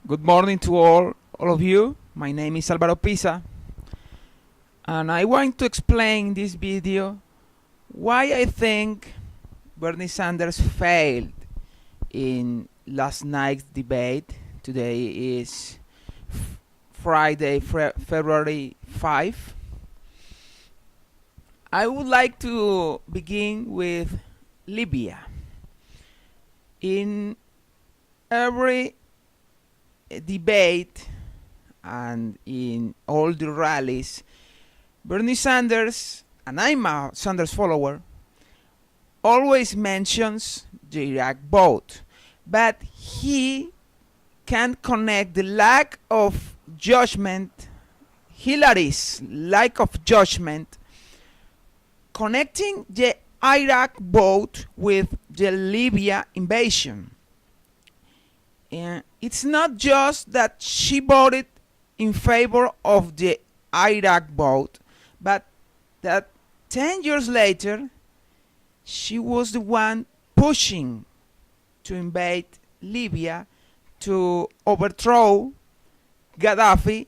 Good morning to all of you. My name is Alvaro Pisa, and I want to explain in this video why I think Bernie Sanders failed in last night's debate. Today is Friday, February 5. I would like to begin with Libya. In every debate and in all the rallies, Bernie Sanders, and I'm a Sanders follower, always mentions the Iraq vote, but he can't connect the lack of judgment, Hillary's lack of judgment, connecting the Iraq vote with the Libya invasion. It's not just that she voted in favor of the Iraq vote, but that 10 years later, she was the one pushing to invade Libya, to overthrow Gaddafi,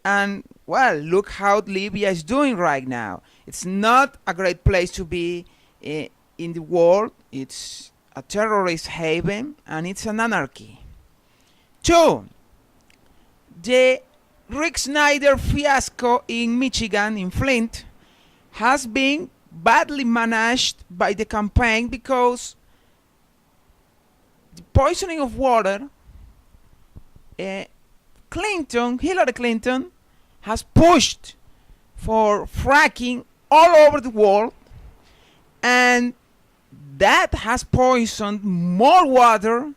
and well, look how Libya is doing right now. It's not a great place to be in the world. It's a terrorist haven, and it's an anarchy. 2. The Rick Snyder fiasco in Michigan, in Flint, has been badly managed by the campaign because the poisoning of water, Hillary Clinton, has pushed for fracking all over the world, and that has poisoned more water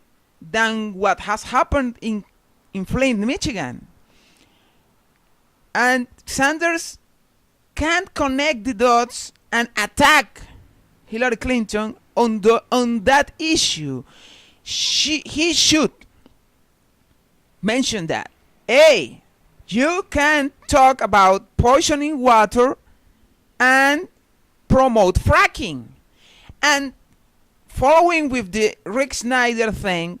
than what has happened in Flint, Michigan. And Sanders can't connect the dots and attack Hillary Clinton on that issue. He should mention that. Hey, you can talk about poisoning water and promote fracking. And following with the Rick Snyder thing,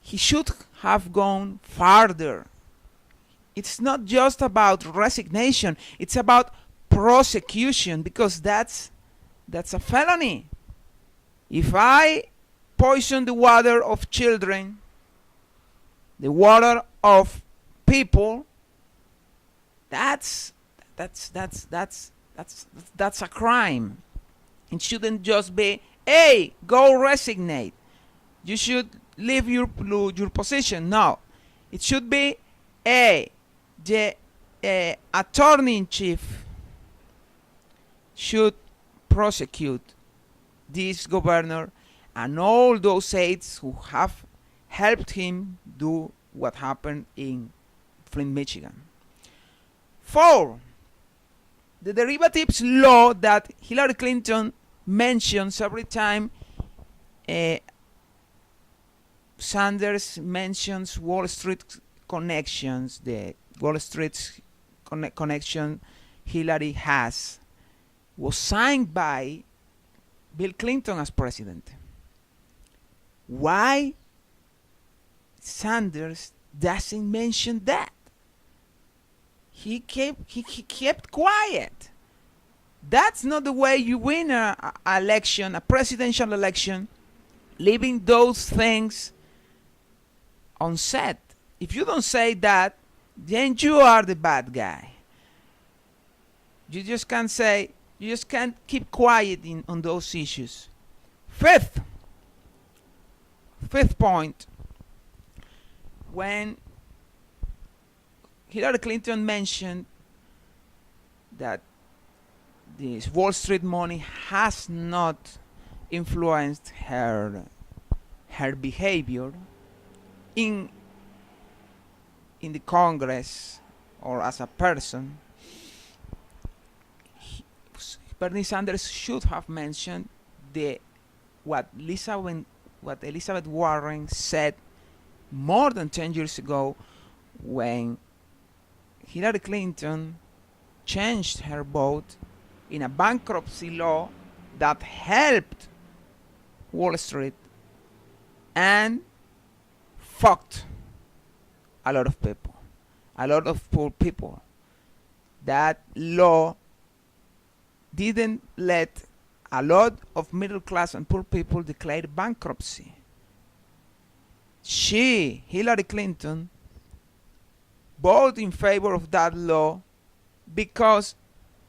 he should have gone farther. It's not just about resignation, it's about prosecution, because that's a felony. If I poison the water of children, the water of people, that's a crime. It shouldn't just be, hey, go resignate. You should leave your position. No, it should be, hey, the attorney-in-chief should prosecute this governor and all those aides who have helped him do what happened in Flint, Michigan. 4. The derivatives law that Hillary Clinton mentions every time Sanders mentions Wall Street connections, the Wall Street connection Hillary has, was signed by Bill Clinton as president. Why Sanders doesn't mention that? He kept quiet. That's not the way you win a election, a presidential election, leaving those things unsaid. If you don't say that, then you are the bad guy. You just can't keep quiet on those issues. Fifth point, when Hillary Clinton mentioned that this Wall Street money has not influenced her behavior in the Congress or as a person, Bernie Sanders should have mentioned what Elizabeth Warren said more than 10 years ago, when Hillary Clinton changed her vote in a bankruptcy law that helped Wall Street and fucked a lot of people, a lot of poor people. That law didn't let a lot of middle class and poor people declare bankruptcy. She, Hillary Clinton, voted in favor of that law because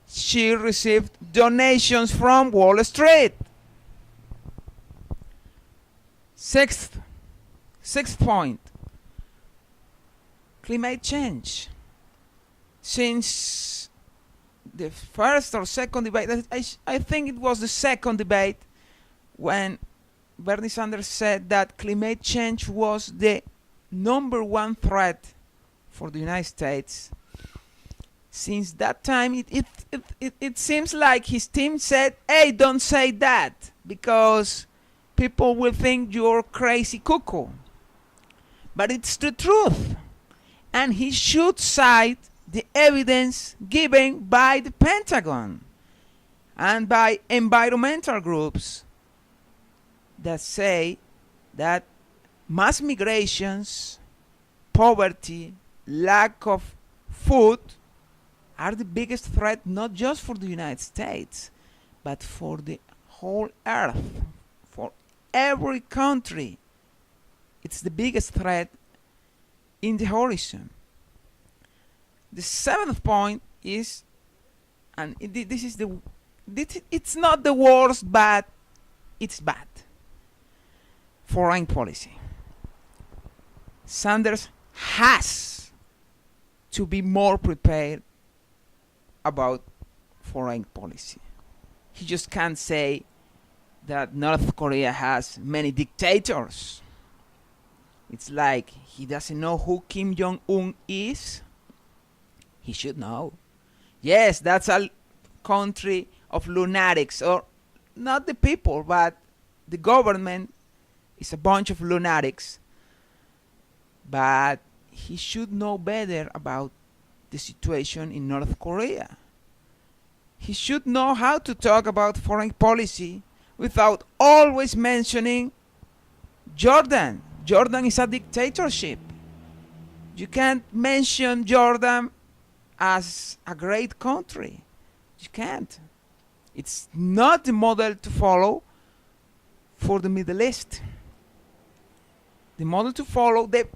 she received donations from Wall Street. Sixth point, climate change. Since the first or second debate, I think it was the second debate, when Bernie Sanders said that climate change was the #1 threat for the United States. Since that time, it seems like his team said, hey, don't say that, because people will think you're crazy cuckoo. But it's the truth. And he should cite the evidence given by the Pentagon and by environmental groups that say that mass migrations, poverty, lack of food are the biggest threat, not just for the United States, but for the whole earth, for every country. It's the biggest threat in the horizon. The seventh point is, and it's not the worst, but it's bad. Foreign policy. Sanders has to be more prepared about foreign policy. He just can't say that North Korea has many dictators. It's like he doesn't know who Kim Jong-un is. He should know. Yes, that's a country of lunatics, or not the people, but the government is a bunch of lunatics. But he should know better about the situation in North Korea. He should know how to talk about foreign policy without always mentioning Jordan. Jordan is a dictatorship. You can't mention Jordan as a great country. You can't. It's not the model to follow for the Middle East. The model to follow, the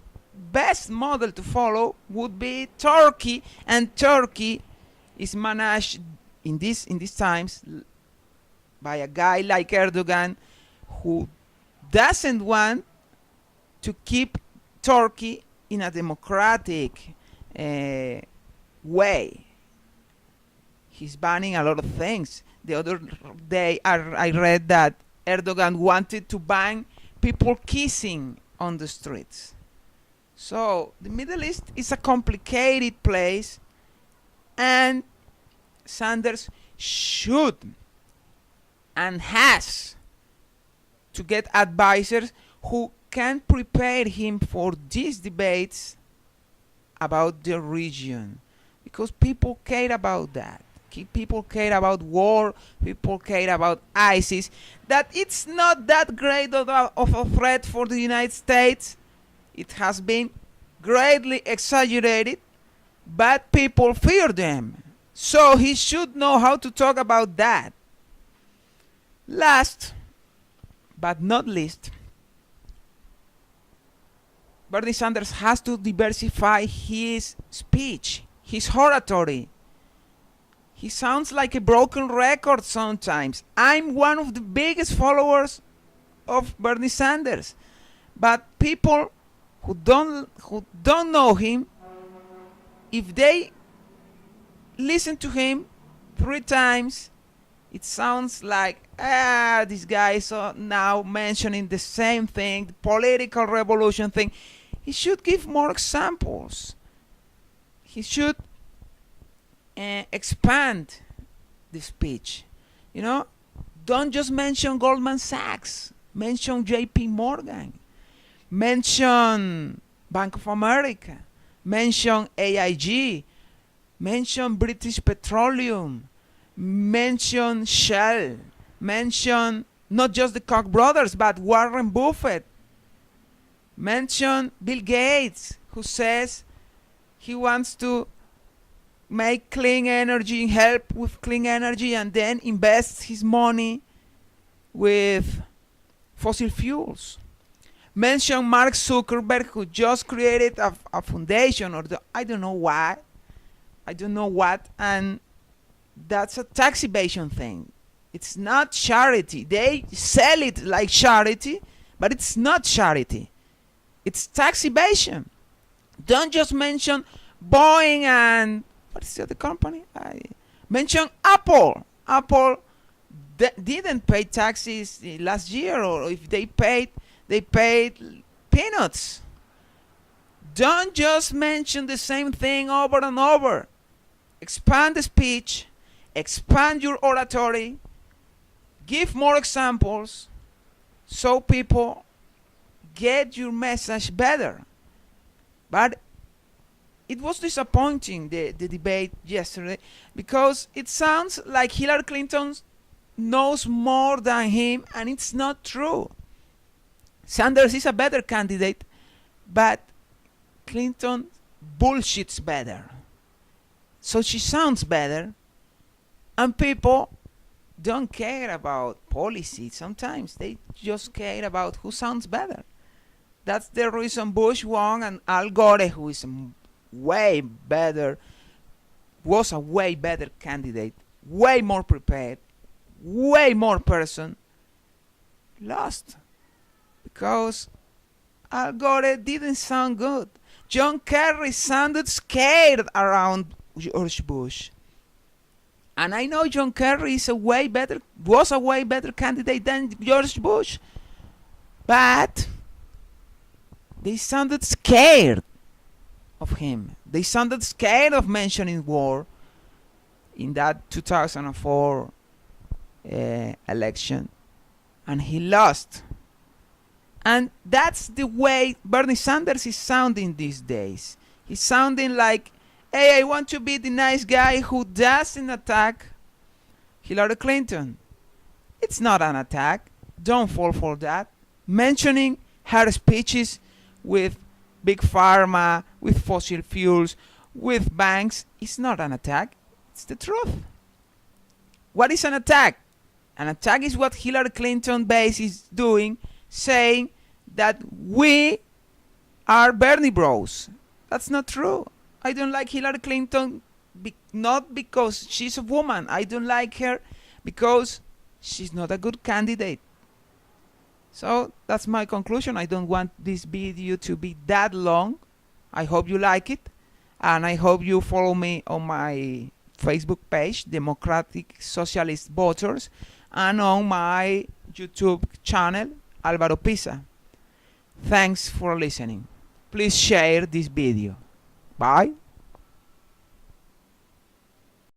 best model to follow, would be Turkey, and Turkey is managed in these times by a guy like Erdogan, who doesn't want to keep Turkey in a democratic way. He's banning a lot of things. The other day I read that Erdogan wanted to ban people kissing on the streets. So the Middle East is a complicated place, and Sanders should and has to get advisors who can prepare him for these debates about the region, because people care about that. People care about war. People care about ISIS. That it's not that great of a threat for the United States. It has been greatly exaggerated, but people fear them. So he should know how to talk about that. Last but not least, Bernie Sanders has to diversify his speech, his oratory. He sounds like a broken record sometimes. I'm one of the biggest followers of Bernie Sanders, but people who don't know him, if they listen to him 3 times, it sounds like, this guy is now mentioning the same thing, the political revolution thing. He should give more examples. He should expand the speech. Don't just mention Goldman Sachs. Mention JP Morgan. Mention Bank of America. Mention AIG. Mention British Petroleum. Mention Shell. Mention not just the Koch brothers, but Warren Buffett. Mention Bill Gates, who says he wants to make clean energy, help with clean energy, and then invests his money with fossil fuels. Mention Mark Zuckerberg, who just created a foundation, or I don't know what, and that's a tax evasion thing. It's not charity. They sell it like charity, but it's not charity. It's tax evasion. Don't just mention Boeing and what is the other company? I mention Apple. Apple didn't pay taxes last year, or if they paid peanuts. Don't just mention the same thing over and over. Expand the speech, expand your oratory, give more examples so people get your message better. But it was disappointing, the debate yesterday, because it sounds like Hillary Clinton knows more than him, and it's not true. Sanders is a better candidate, but Clinton bullshits better. So she sounds better, and people don't care about policy. Sometimes they just care about who sounds better. That's the reason Bush won, and Al Gore, who is was a way better candidate, way more prepared, way more person, lost. Because Al Gore didn't sound good. John Kerry sounded scared around George Bush. And I know John Kerry was a way better candidate than George Bush. But they sounded scared of him. They sounded scared of mentioning war in that 2004 election. And he lost. And that's the way Bernie Sanders is sounding these days. He's sounding like, hey, I want to be the nice guy who doesn't attack Hillary Clinton. It's not an attack. Don't fall for that. Mentioning her speeches with Big Pharma, with fossil fuels, with banks, is not an attack. It's the truth. What is an attack? An attack is what Hillary Clinton base is doing, saying that we are Bernie bros. That's not true. I don't like Hillary Clinton not because she's a woman. I don't like her because she's not a good candidate. So that's my conclusion. I don't want this video to be that long. I hope you like it, and I hope you follow me on my Facebook page, Democratic Socialist Voters, and on my YouTube channel, Alvaro Pisa. Thanks for listening. Please share this video. Bye.